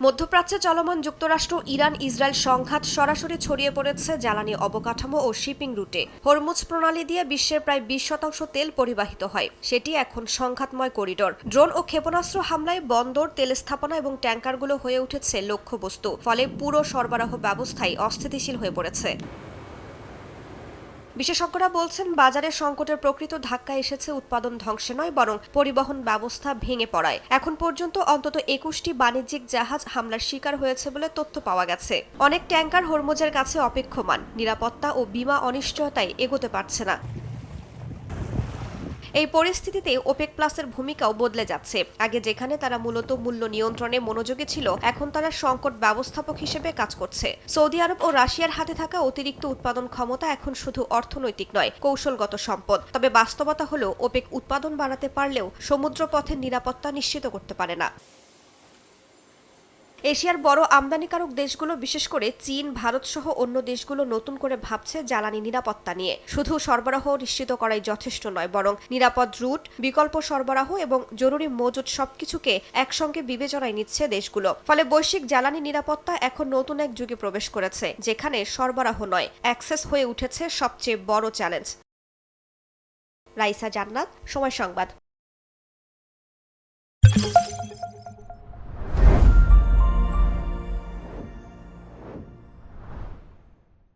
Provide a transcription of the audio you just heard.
মধ্যপ্রাচ্যে চলমান যুক্তরাষ্ট্র ইরান ইসরায়েল সংঘাত সরাসরি ছড়িয়ে পড়েছে জ্বালানি অবকাঠামো ও শিপিং রুটে। হরমুজ প্রণালী দিয়ে বিশ্বের প্রায় 20% তেল পরিবাহিত হয়, সেটি এখন সংঘাতময় করিডোর। ড্রোন ও ক্ষেপণাস্ত্র হামলায় বন্দর, তেল স্থাপনা এবং ট্যাঙ্কারগুলো হয়ে উঠেছে লক্ষ্যবস্তু, ফলে পুরো সরবরাহ ব্যবস্থাই অস্থিতিশীল হয়ে পড়েছে। বিশেষজ্ঞরা বলছেন, বাজারে সংকটের প্রকৃত ধাক্কা এসেছে উৎপাদন ধ্বংসে নয়, বরং পরিবহন ব্যবস্থা ভেঙে পড়ায়। এখন পর্যন্ত অন্তত 21টি বাণিজ্যিক জাহাজ হামলার শিকার হয়েছে বলে তথ্য পাওয়া গেছে। অনেক ট্যাঙ্কার হরমুজের কাছে অপেক্ষমান, নিরাপত্তা ও বীমা অনিশ্চয়তায় এগোতে পারছে না। এই পরিস্থিতিতে ওপেক প্লাসের ভূমিকাও বদলে যাচ্ছে। আগে যেখানে তারা মূলত মূল্য নিয়ন্ত্রণে মনোযোগী ছিল, এখন তারা সংকট ব্যবস্থাপক হিসেবে কাজ করছে। সৌদি আরব ও রাশিয়ার হাতে থাকা অতিরিক্ত উৎপাদন ক্ষমতা এখন শুধু অর্থনৈতিক নয়, কৌশলগত সম্পদ। তবে বাস্তবতা হলো, ওপেক উৎপাদন বাড়াতে পারলেও সমুদ্রপথের নিরাপত্তা নিশ্চিত করতে পারে না। এশিয়ার বড় আমদানিকারক দেশগুলো, বিশেষ করে চীন, ভারত সহ অন্য দেশগুলো নতুন করে ভাবছে জ্বালানি নিরাপত্তা নিয়ে। শুধু সরবরাহ নিশ্চিত করাই যথেষ্ট নয়, বরং নিরাপদ রুট, বিকল্প সরবরাহ এবং জরুরি মজুত সবকিছুকে একসঙ্গে বিবেচনায় নিচ্ছে দেশগুলো। ফলে বৈশ্বিক জ্বালানি নিরাপত্তা এখন নতুন এক যুগে প্রবেশ করেছে, যেখানে সরবরাহ নয়, অ্যাক্সেস হয়ে উঠেছে সবচেয়ে বড় চ্যালেঞ্জ। রাইসা জান্নাত, সময় সংবাদ।